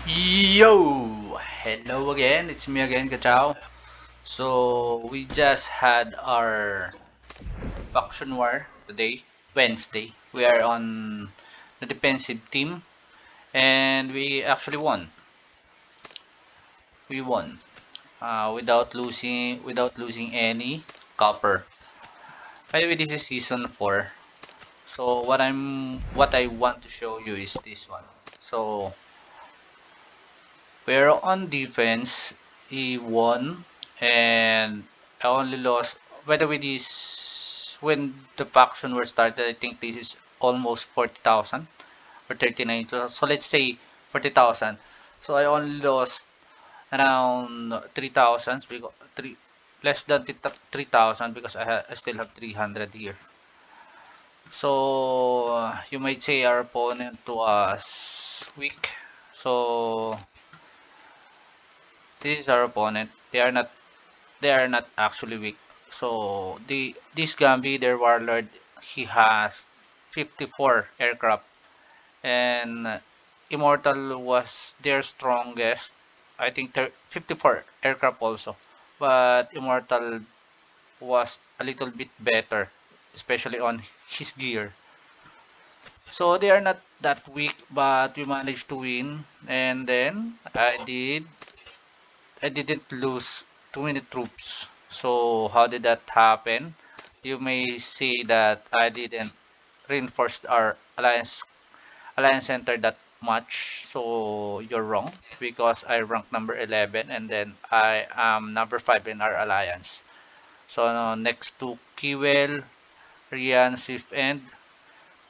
Yo! Hello again, it's me again, Kachao. So, we just had our faction war today, Wednesday. We are on the defensive team, and we actually won. We won without losing any copper. By the way, this is season 4. So, what I want to show you is this one. So, we're on defense. He won, and I only lost. By the way, this when the faction were started, I think this is almost 40,000 or 39. So let's say 40,000. So I only lost around 3,000 because three less than 3,000 because I still have 300 here. So you might say our opponent was weak. So this is our opponent. They are not actually weak. So this Gambi, their warlord, he has 54 aircraft, and Immortal was their strongest. I think 54 aircraft also, but Immortal was a little bit better, especially on his gear. So they are not that weak, but we managed to win. And then I didn't lose too many troops. So how did that happen? You may say that I didn't reinforce our alliance center that much. So you're wrong because I ranked number 11 and then I am number 5 in our alliance. So next to Kiwel, Rian, Swift, and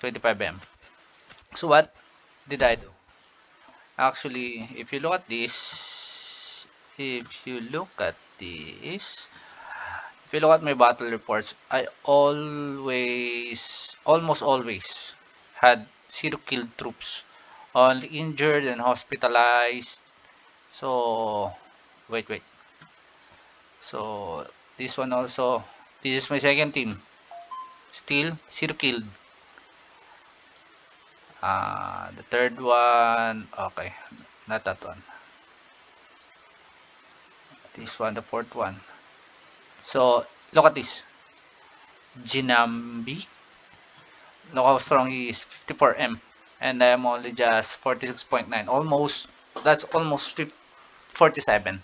25M. So what did I do? Actually, if you look at my battle reports, I almost always had zero killed troops, only injured and hospitalized. So, wait. So, this one also, this is my second team. Still, zero killed. The third one, okay, not that one. This one, the fourth one. So, look at this. Jinambi. Look how strong he is, 54M. And I'm only just 46.9. That's almost 47.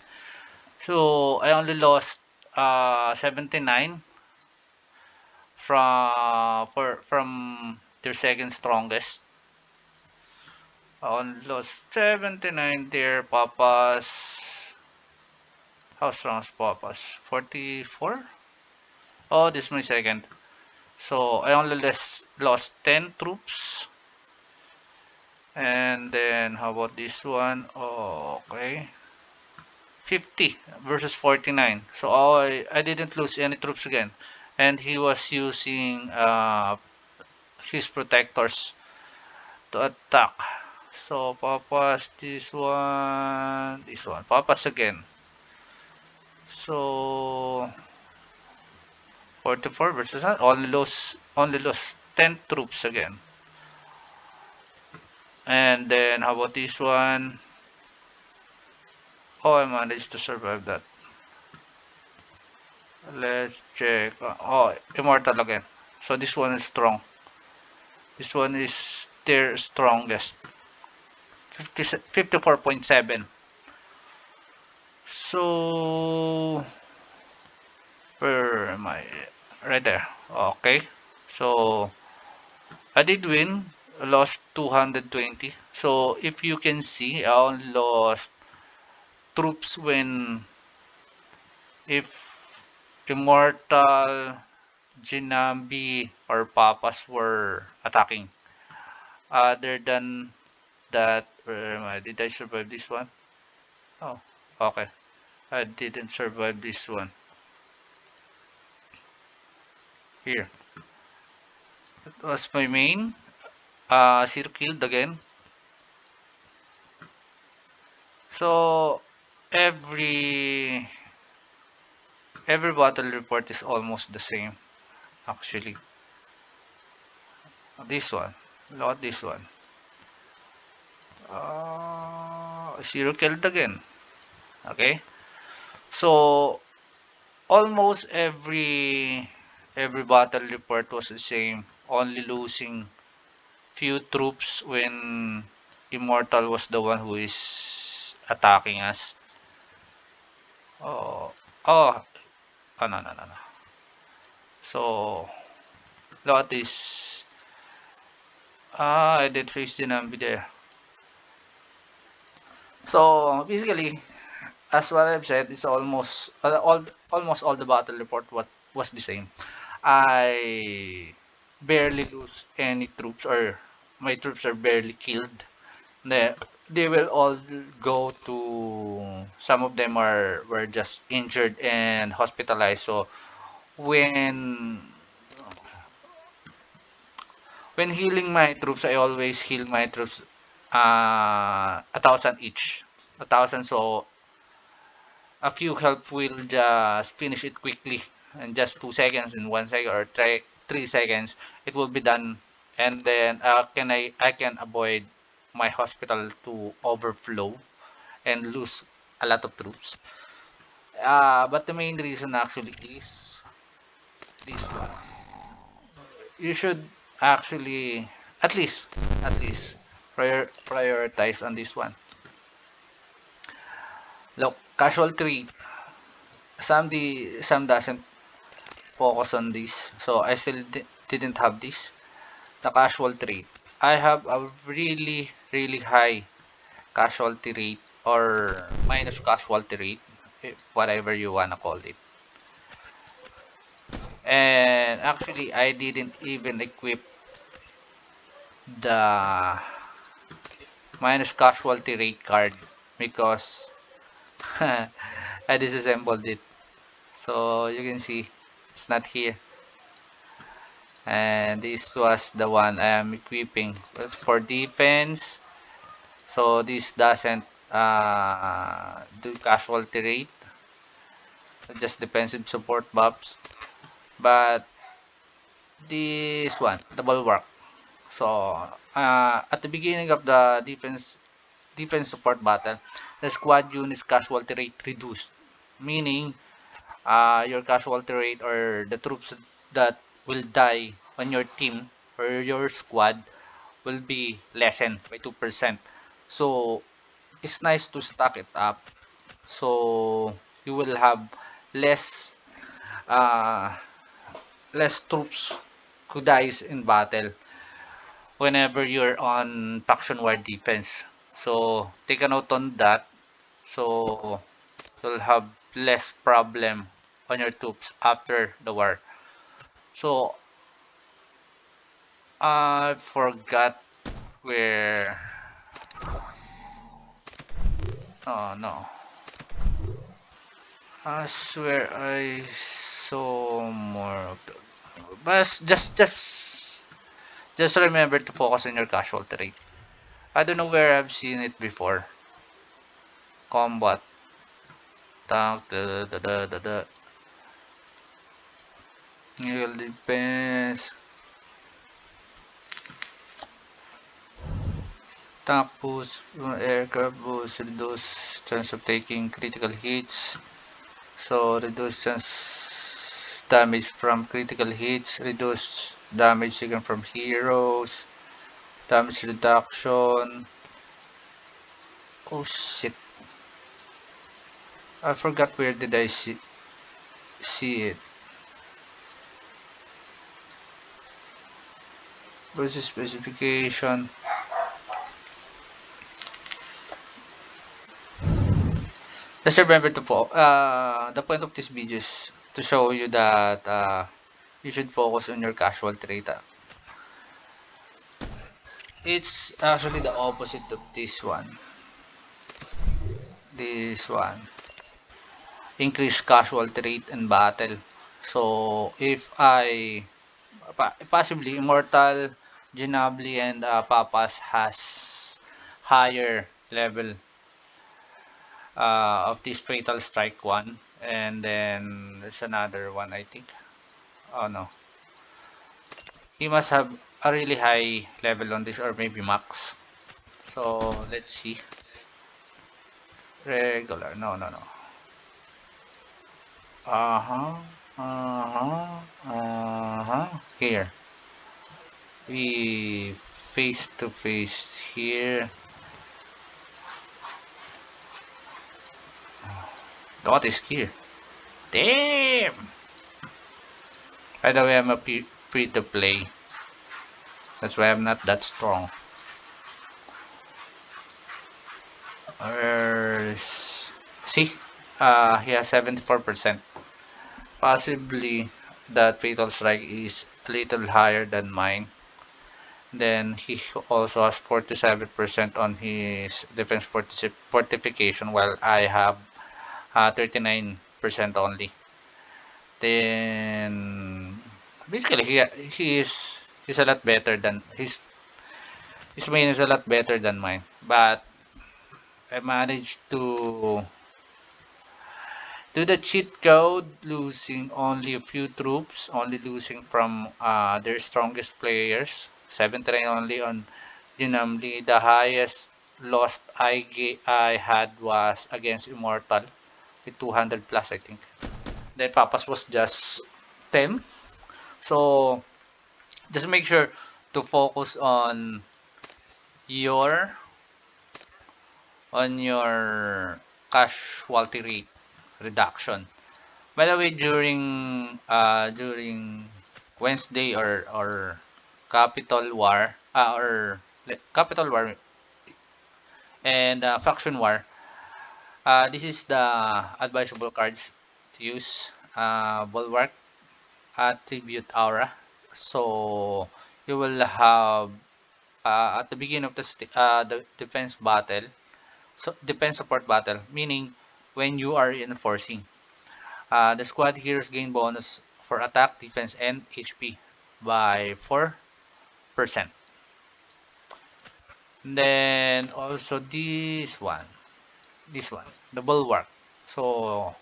So, I only lost 79 from their second strongest. I only lost 79 there, Papas. How strong is Papas? 44? Oh, this is my second. So, I only lost 10 troops. And then how about this one? Oh, okay. 50 versus 49. So I didn't lose any troops again. And he was using his protectors to attack. So Papas this one. Papas again. So 44 versus only lost 10 troops again. And then how about this one? Oh, I managed to survive that. Let's check. Oh, Immortal again. So this one is strong. This one is their strongest. 54.7. So where am I? Right there. Okay. So I did win. I lost 220. So if you can see, I only lost troops when if Immortal, Jinambi, or Papas were attacking. Other than that, where am I? Did I survive this one? Oh, okay. I didn't survive this one. Here. That was my main. Zero killed again. So every every battle report is almost the same actually. This one. Look at this one. zero killed again. Okay, so almost every battle report was the same, only losing few troops when Immortal was the one who is attacking us. Oh, oh, no, no, no, no. So, look at this. I did face the Nambi there. So, basically, as what I've said, it's almost all the battle report what was the same. I barely lose any troops, or my troops are barely killed. They will all go to, some of them are were just injured and hospitalized. So when when healing my troops, I always heal my troops 1,000 each. 1,000, so a few help will just finish it quickly in just 2 seconds, in 1 second, or 3 seconds. It will be done, and then I can avoid my hospital to overflow and lose a lot of troops. But the main reason actually is this one. You should actually at least prioritize on this one. Look, casualty. Some doesn't focus on this, so I still didn't have this. The casualty rate. I have a really high casualty rate, or minus casualty rate, whatever you wanna call it. And actually, I didn't even equip the minus casualty rate card because I disassembled it. So you can see it's not here. And this was the one I am equipping. As for defense, so this doesn't do casualty rate, just defensive support buffs. But this one, the bulwark. So at the beginning of the defense support battle, the squad unit's casualty rate reduced, meaning your casualty rate, or the troops that will die on your team or your squad, will be lessened by 2%. So it's nice to stack it up, so you will have less uh, less troops who dies in battle whenever you're on faction wide defense. So take a note on that. So you'll have less problem on your troops after the war. So I forgot where. Oh no. I swear I saw more of the. But just remember to focus on your casualty rate. I don't know where I've seen it before. Combat tank the naval defense tank boost aircraft boost reduce chance of taking critical hits. So reduce chance damage from critical hits, reduce damage taken from heroes, damage reduction. Oh shit! I forgot where did I see it. Where's the specification? Just remember to the point of this video is to show you that you should focus on your casualty rate. It's actually the opposite of this one. This one. Increase casualty rate in battle. So if I possibly Immortal, Ginobili, and Papas has higher level of this Fatal Strike one, and then there's another one I think. Oh no, he must have a really high level on this, or maybe max. So let's see. Regular. No, no, no. Uh-huh. Uh-huh. Uh-huh. Here. We face to face here. What is here? Damn! By the way, I'm a free to play. That's why I'm not that strong. See? He has 74%. Possibly that Fatal Strike is a little higher than mine. Then he also has 47% on his defense fortification, while I have 39% only. Then basically he's a lot better than his main is a lot better than mine. But I managed to do the cheat code, losing only a few troops, only losing from their strongest players. 79 only on Junamli. The highest loss I had was against Immortal with 200 plus, I think. Then Papas was just 10. So just make sure to focus your on your casualty rate reduction. By the way, during Wednesday or Capital War Capital War and Faction War, this is the advisable cards to use. Bulwark, Attribute Aura. So you will have at the beginning of the defense battle, so defense support battle, meaning when you are enforcing. The squad heroes gain bonus for attack, defense, and HP by 4%. Then also this one, the bulwark. So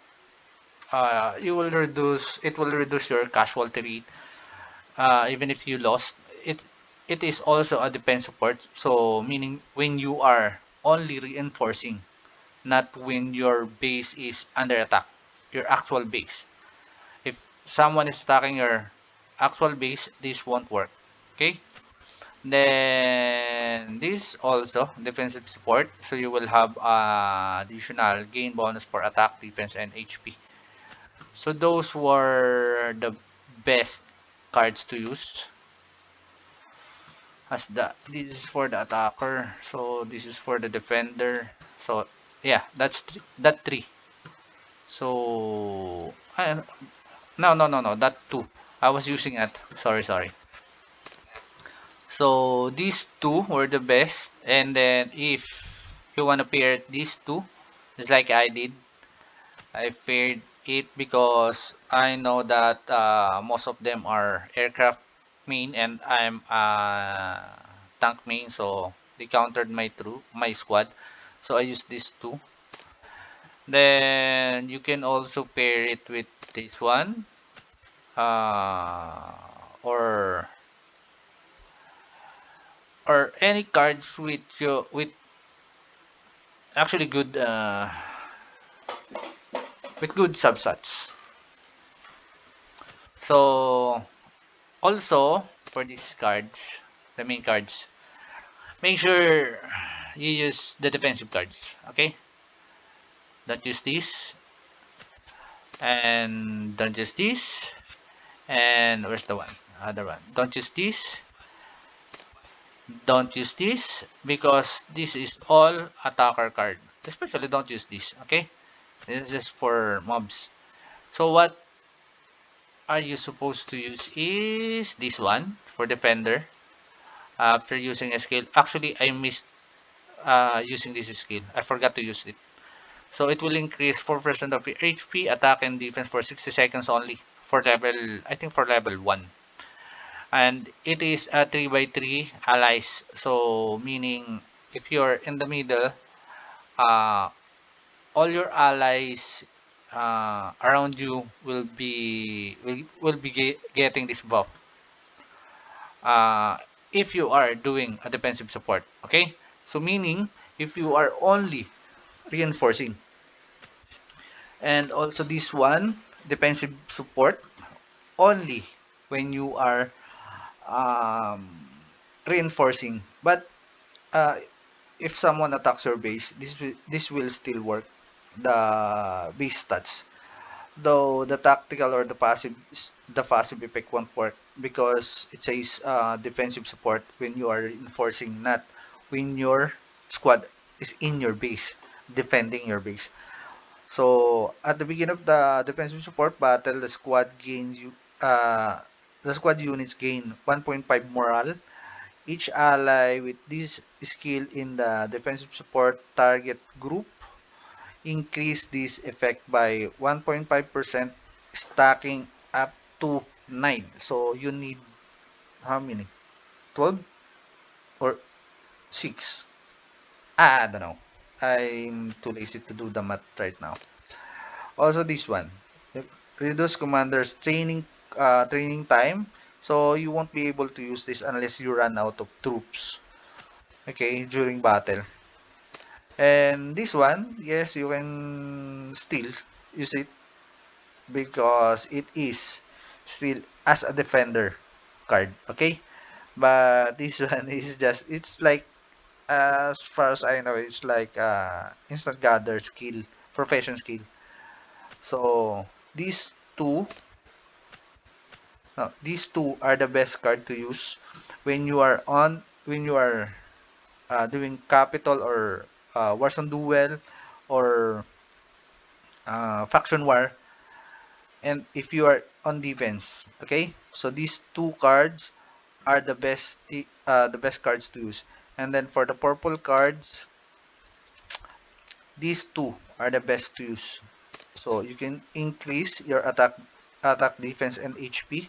it will reduce your casualty rate even if you lost. It is also a defense support. So meaning when you are only reinforcing, not when your base is under attack, your actual base. If someone is attacking your actual base, this won't work. Okay? Then this also defensive support. So you will have additional gain bonus for attack, defense, and HP. So those were the best cards to use. As this is for the attacker. So this is for the defender. So yeah, that three. So no, that two. I was using it. Sorry. So these two were the best, and then if you want to pair these two, just like I did, I paired it because I know that most of them are aircraft main, and I'm tank main, so they countered my squad. So I used these two. Then you can also pair it with this one, uh, or any cards with actually good with good subsets. So also for these cards, the main cards, make sure you use the defensive cards. Okay, don't use this, and don't use this, and where's the one? Other one. Don't use this. Don't use this because this is all attacker card. Especially don't use this. Okay, this is just for mobs. So what are you supposed to use is this one for defender. After using a skill, actually I missed using this skill. I forgot to use it. So it will increase 4% of your HP, attack, and defense for 60 seconds only for level, I think for level 1. And it is a 3 by 3 allies. So meaning if you're in the middle, uh, all your allies around you will be getting this buff. Uh, if you are doing a defensive support, okay? So meaning if you are only reinforcing. And also this one, defensive support, only when you are um, reinforcing. But uh, if someone attacks your base, this will still work, the base stats. Though the tactical or the passive effect won't work because it says defensive support when you are reinforcing, not when your squad is in your base, defending your base. So at the beginning of the defensive support battle, the squad units gain 1.5 morale. Each ally with this skill in the defensive support target group increase this effect by 1.5%, stacking up to 9. So you need how many? 12 or 6? I don't know. I'm too lazy to do the math right now. Also this one, reduce commander's training time. So you won't be able to use this unless you run out of troops. Okay, during battle. And this one, yes, you can still use it because it is still as a defender card. Okay, but this one is just, it's like, as far as I know, it's like instant gather skill, profession skill. So these two, no, these two are the best card to use when you are doing capital or Warzone duel or faction war, and if you are on defense. Okay, so these two cards are the best cards to use. And then for the purple cards, these two are the best to use. So you can increase your attack, defense, and HP,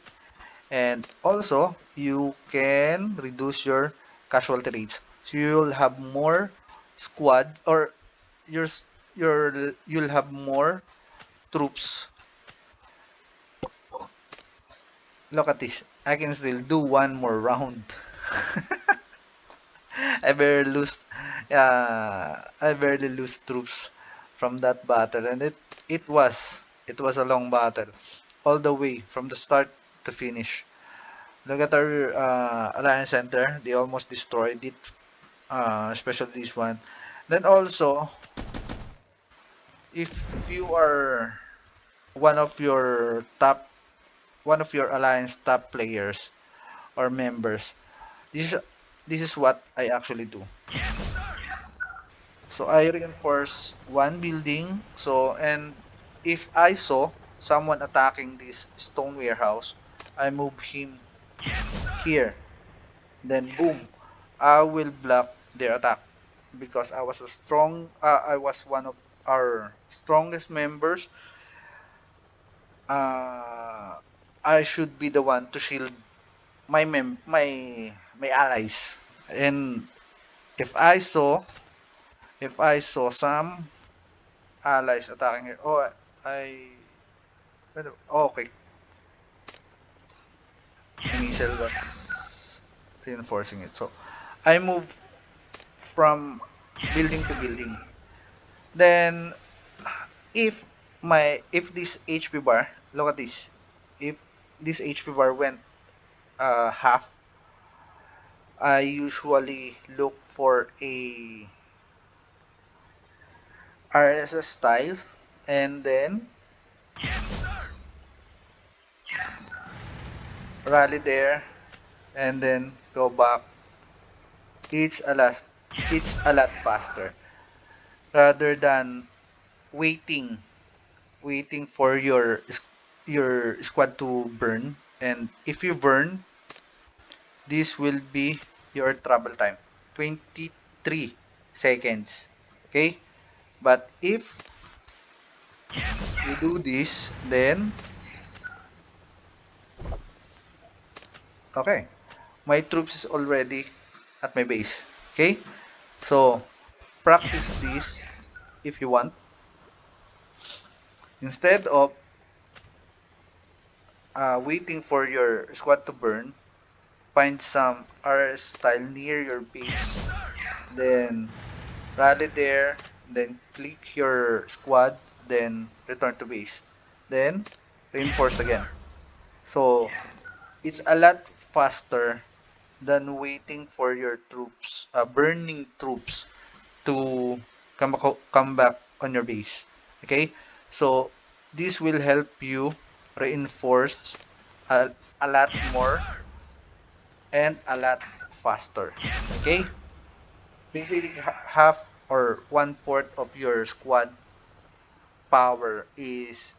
and also you can reduce your casualty rates. So you'll have more squad, or your you'll have more troops. Look at this. I can still do one more round. I barely lose troops from that battle, and it was a long battle all the way from the start to finish. Look at our alliance center; they almost destroyed it, especially this one. Then also, if you are one of your top, one of your alliance top players or members, this is this is what I actually do. So I reinforce one building. So, and if I saw someone attacking this stone warehouse, I move him here. Then boom, I will block their attack because I was one of our strongest members. Uh, I should be the one to shield my allies. And if I saw if I saw some allies attacking here, I okay, missile was reinforcing it. So I move from building to building. Then if this HP bar, look at this. If this HP bar went half, I usually look for a RSS style, and then rally there, and then go back. It's a lot it's a lot faster rather than waiting for your squad to burn. And if you burn, this will be your travel time, 23 seconds. Okay, but if you do this, then okay, my troops is already at my base. Okay, so practice this if you want. Instead of waiting for your squad to burn, find some RS style near your base, then rally there, then click your squad, then return to base, then reinforce again. So it's a lot faster than waiting for your troops, burning troops, to come back on your base. Okay, so this will help you reinforce a, a lot more and a lot faster. Okay, basically half or one fourth of your squad power is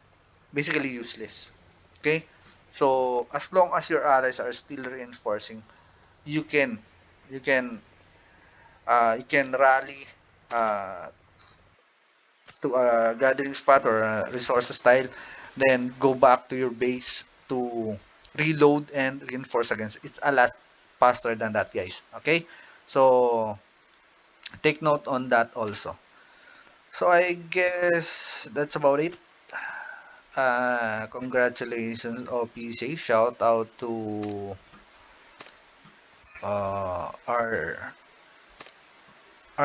basically useless. Okay, so as long as your allies are still reinforcing, you can you can you can rally uh, to a gathering spot or a resource style, then go back to your base to reload and reinforce against. It's a lot faster than that, guys. Okay, so take note on that also. So I guess that's about it. Congratulations, OPC. Shout out to our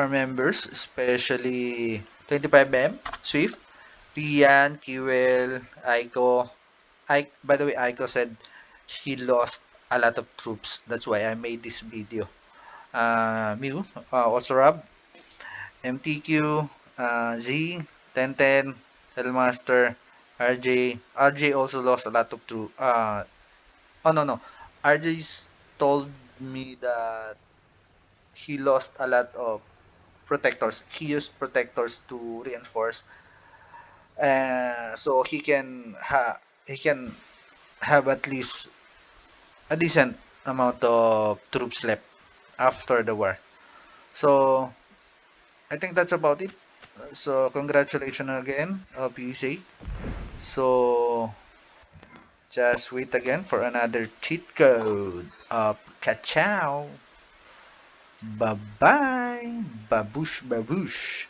members, especially 25M, Swift, Rian, Kiwel, Aiko. By the way, Aiko said she lost a lot of troops. That's why I made this video. Mew, also Rob, MTQ, Z, 1010, Hellmaster, RJ. RJ also lost a lot of troops. Oh no no, RJ told me that he lost a lot of protectors. He used protectors to reinforce, so he can have at least a decent amount of troops left after the war. So I think that's about it. So congratulations again, PSA. So just wait again for another cheat code of Kachow. Bye bye. Babush babush.